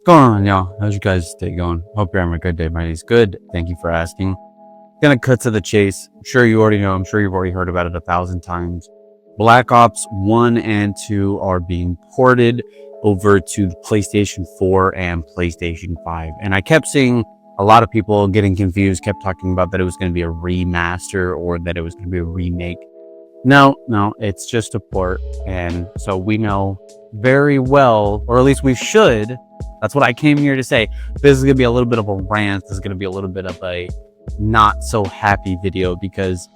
going on, y'all? How's you guys' day going? Hope you're having a good day. My day's good. Thank you for asking. Gonna cut to the chase. I'm sure you already know. I'm sure you've already heard about it 1,000 times. Black Ops 1 and 2 are being ported over to PlayStation 4 and PlayStation 5. And I kept seeing a lot of people getting confused, kept talking about that it was going to be a remaster or that it was going to be a remake. No, it's just a port. And so we know very well, or at least we should. That's what I came here to say. This is going to be a little bit of a rant. This is going to be a little bit of a not so happy video because,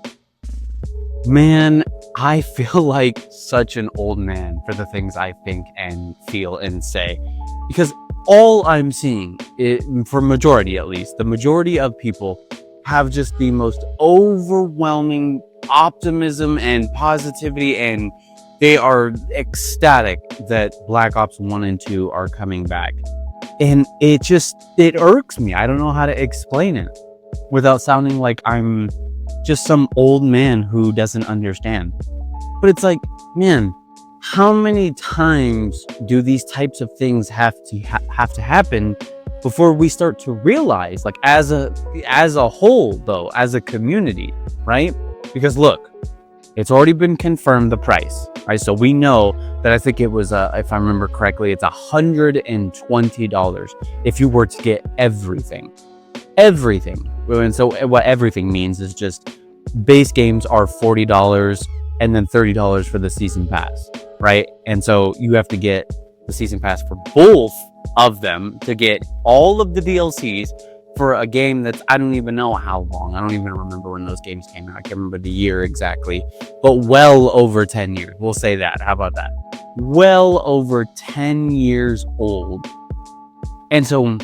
man, I feel like such an old man for the things I think and feel and say. Because all I'm seeing, for majority at least, the majority of people have just the most overwhelming optimism and positivity, and they are ecstatic that Black Ops 1 and 2 are coming back. And it irks me. I don't know how to explain it without sounding like I'm just some old man who doesn't understand. But it's like, man, how many times do these types of things have to happen before we start to realize, like as a whole though, as a community, right? Because look, it's already been confirmed, the price, right? So we know that, I think it was, if I remember correctly, it's $120 if you were to get everything. And so what everything means is just base games are $40 and then $30 for the season pass, right? And so you have to get the season pass for both of them to get all of the DLCs for a game that's, I don't even know how long. I don't even remember when those games came out. I can't remember the year exactly, but well over 10 years. We'll say that. How about that? Well over 10 years old. And so,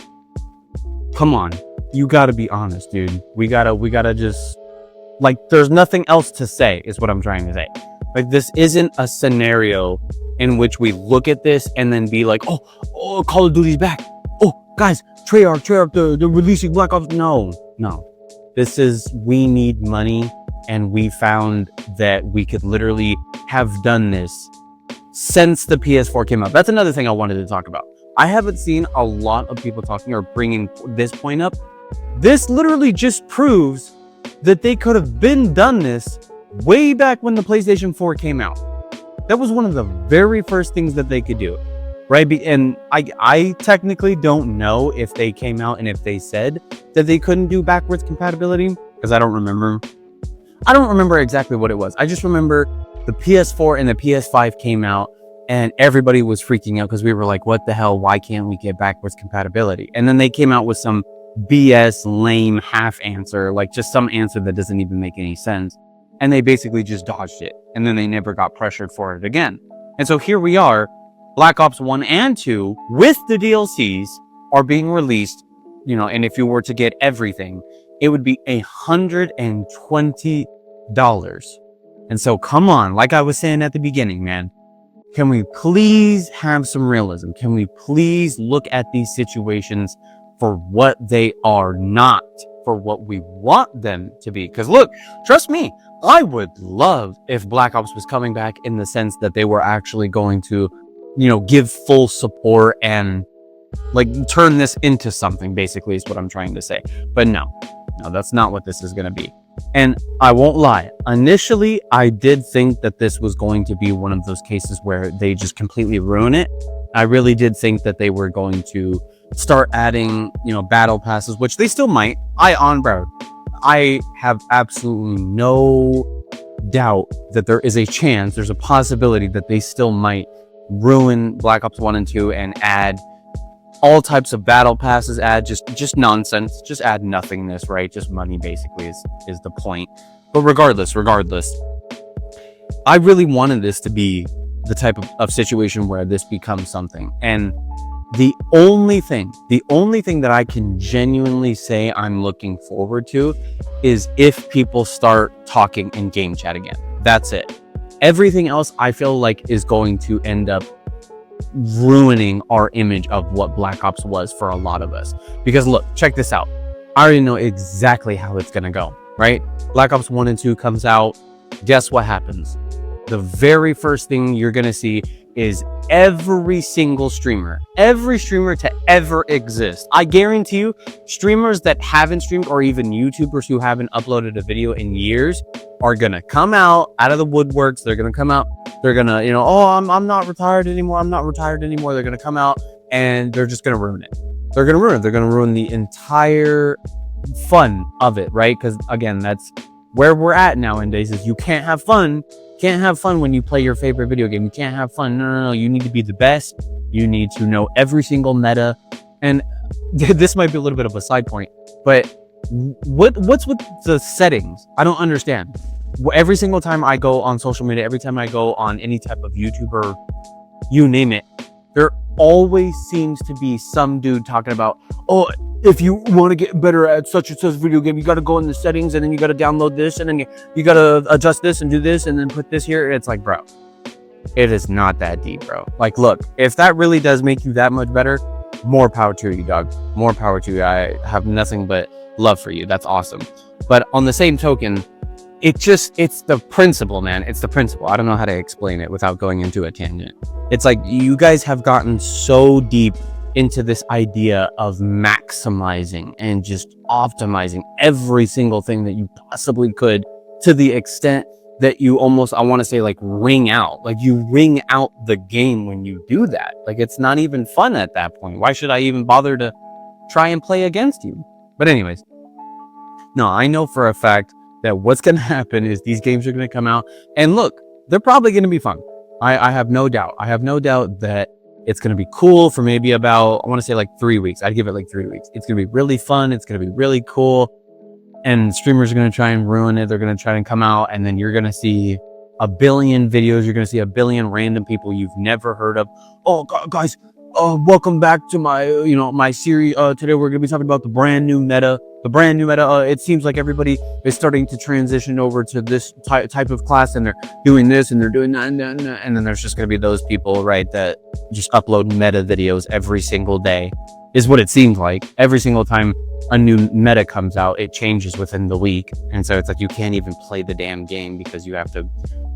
come on. You gotta be honest, dude. We gotta just, like, there's nothing else to say, is what I'm trying to say. Like, this isn't a scenario in which we look at this and then be like, oh, Call of Duty's back. Oh, guys, Treyarch, they're releasing Black Ops. No. This is, we need money, and we found that we could literally have done this since the PS4 came out. That's another thing I wanted to talk about. I haven't seen a lot of people talking or bringing this point up. This literally just proves that they could have been done this way back when the PlayStation 4 came out. That was one of the very first things that they could do, right? And I technically don't know if they came out and if they said that they couldn't do backwards compatibility, because I don't remember exactly what it was. I just remember the PS4 and the PS5 came out and everybody was freaking out because we were like, what the hell? Why can't we get backwards compatibility? And then they came out with some BS lame half answer, like just some answer that doesn't even make any sense. And they basically just dodged it. And then they never got pressured for it again. And so here we are, Black Ops 1 and 2 with the DLCs are being released, and if you were to get everything, it would be $120. And so come on, like I was saying at the beginning, man, can we please have some realism? Can we please look at these situations for what they are, not for what we want them to be? Because look, trust me, I would love if Black Ops was coming back in the sense that they were actually going to, give full support and like turn this into something, basically, is what I'm trying to say. But no, that's not what this is going to be. And I won't lie, initially I did think that this was going to be one of those cases where they just completely ruin it. I really did think that they were going to start adding, battle passes, which they still might. I have absolutely no doubt that there is a chance, there's a possibility that they still might ruin Black Ops 1 and 2 and add all types of battle passes, add just nonsense, just add nothingness, right? Just money basically is the point. But regardless, I really wanted this to be the type of situation where this becomes something. And the only thing that I can genuinely say I'm looking forward to is if people start talking in game chat again. That's it. Everything else I feel like is going to end up ruining our image of what Black Ops was for a lot of us. Because look, check this out. I already know exactly how it's gonna go, right? Black Ops 1 and 2 comes out. Guess what happens? The very first thing you're gonna see is every single streamer, every streamer to ever exist. I guarantee you, streamers that haven't streamed, or even YouTubers who haven't uploaded a video in years, are gonna come out of the woodworks. They're gonna come out. They're gonna, you know, oh, I'm not retired anymore. I'm not retired anymore. They're gonna come out and they're just gonna ruin it. They're gonna ruin it. They're gonna ruin the entire fun of it, right? Because again, that's where we're at nowadays. Is you can't have fun. Can't have fun when you play your favorite video game. You can't have fun. No. You need to be the best. You need to know every single meta. And this might be a little bit of a side point, but what's with the settings? I don't understand. Every single time I go on social media, every time I go on any type of YouTuber, you name it, there always seems to be some dude talking about, oh, if you want to get better at such and such video game, you got to go in the settings, and then you got to download this, and then you got to adjust this and do this, and then put this here. It's like, bro, it is not that deep, bro. Like, look, if that really does make you that much better, more power to you, dog. More power to you. I have nothing but love for you. That's awesome. But on the same token, it's the principle, man. It's the principle. I don't know how to explain it without going into a tangent. It's like you guys have gotten so deep into this idea of maximizing and just optimizing every single thing that you possibly could, to the extent that you almost, I want to say, like, ring out. Like, you ring out the game when you do that. Like, it's not even fun at that point. Why should I even bother to try and play against you? But anyways, no, I know for a fact that what's going to happen is these games are going to come out, and look, they're probably going to be fun. I have no doubt. I have no doubt that it's going to be cool for maybe about, I want to say, like 3 weeks. I'd give it like 3 weeks. It's going to be really fun. It's going to be really cool. And streamers are going to try and ruin it. They're going to try and come out, and then you're going to see a billion videos. You're going to see a billion random people you've never heard of. Oh, guys, welcome back to my, my series. Today we're going to be talking about the brand new meta. It seems like everybody is starting to transition over to this type of class, and they're doing this and they're doing that, and then there's just going to be those people, right, that just upload meta videos every single day, is what it seems like. Every single time a new meta comes out, it changes within the week, and so it's like you can't even play the damn game because you have to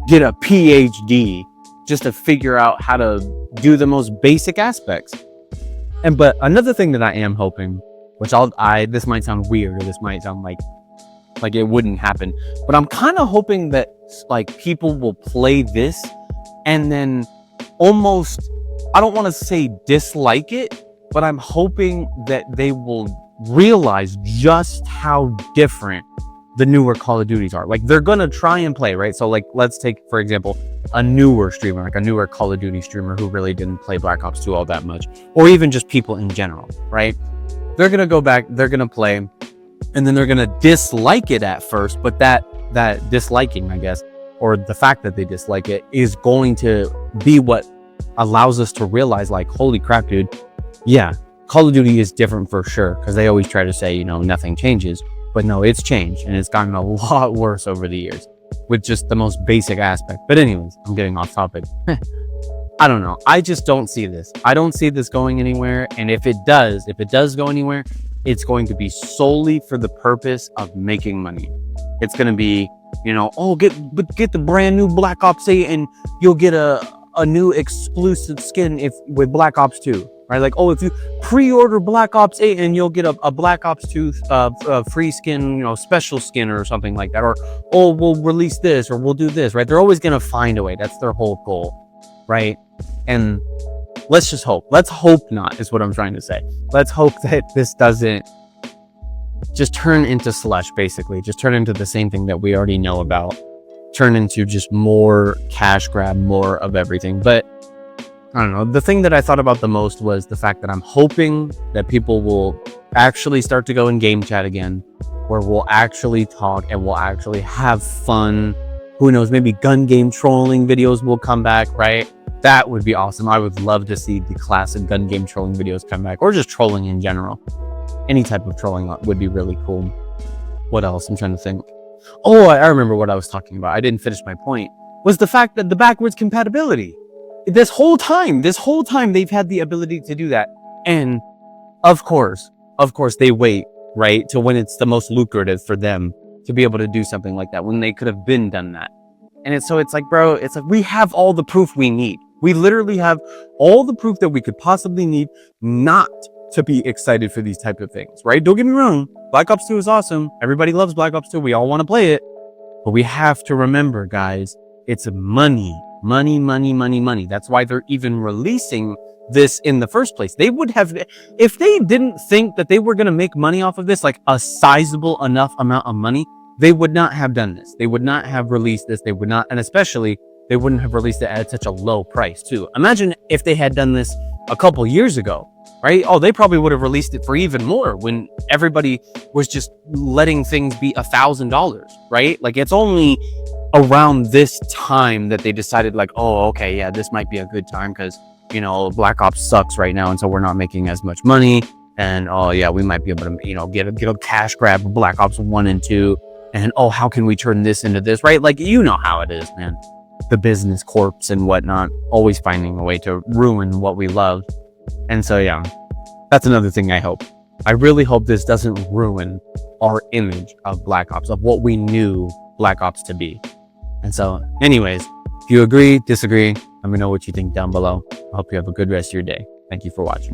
get a PhD just to figure out how to do the most basic aspects. But another thing that I am hoping, which this might sound weird, or this might sound like it wouldn't happen, but I'm kind of hoping that, like, people will play this and then almost, I don't want to say dislike it, but I'm hoping that they will realize just how different the newer Call of Duties are. Like, they're gonna try and play, right? So, like, let's take, for example, a newer streamer, like a newer Call of Duty streamer who really didn't play Black Ops 2 all that much, or even just people in general, right? They're gonna go back, they're gonna play, and then they're gonna dislike it at first, but that disliking, I guess, or the fact that they dislike it, is going to be what allows us to realize, like, holy crap, dude, yeah, Call of Duty is different for sure, because they always try to say, nothing changes, but no, it's changed, and it's gotten a lot worse over the years, with just the most basic aspect. But anyways, I'm getting off topic. I don't know. I just don't see this. I don't see this going anywhere. And if it does go anywhere, it's going to be solely for the purpose of making money. It's going to be, get the brand new Black Ops 8 and you'll get a new exclusive skin with Black Ops 2, right? Like, if you pre-order Black Ops 8 and you'll get a Black Ops 2 free skin, special skin or something like that. Or, we'll release this, or we'll do this, right? They're always going to find a way. That's their whole goal. Right? And let's just hope. Let's hope not, is what I'm trying to say. Let's hope that this doesn't just turn into slush, basically. Just turn into the same thing that we already know about. Turn into just more cash grab, more of everything. But I don't know. The thing that I thought about the most was the fact that I'm hoping that people will actually start to go in game chat again, where we'll actually talk and we'll actually have fun. Who knows, maybe gun game trolling videos will come back, right? That would be awesome. I would love to see the classic gun game trolling videos come back, or just trolling in general. Any type of trolling would be really cool. What else? I'm trying to think. Oh, I remember what I was talking about. I didn't finish my point. Was the fact that the backwards compatibility. This whole time, they've had the ability to do that. And of course, they wait, right, to when it's the most lucrative for them to be able to do something like that, when they could have been done that. And it's like, bro, it's like, we have all the proof we need. We literally have all the proof that we could possibly need not to be excited for these type of things, right? Don't get me wrong. Black Ops 2 is awesome. Everybody loves Black Ops 2. We all want to play it. But we have to remember, guys, it's money. Money, money, money, money. That's why they're even releasing this in the first place. They would have, if they didn't think that they were going to make money off of this, like a sizable enough amount of money, they would not have done this. They would not have released this. They would not, and especially they wouldn't have released it at such a low price too. Imagine if they had done this a couple years ago, right? Oh, they probably would have released it for even more when everybody was just letting things be $1,000, right? Like it's only around this time that they decided like, oh, okay, yeah, this might be a good time because, you know, Black Ops sucks right now. And so we're not making as much money. And oh yeah, we might be able to, you know, get a cash grab of Black Ops 1 and 2. And oh, how can we turn this into this, right? Like, you know how it is, man. The business corps and whatnot, always finding a way to ruin what we love. And so, yeah, that's another thing I hope. I really hope this doesn't ruin our image of Black Ops, of what we knew Black Ops to be. And so, anyways, if you agree, disagree, let me know what you think down below. I hope you have a good rest of your day. Thank you for watching.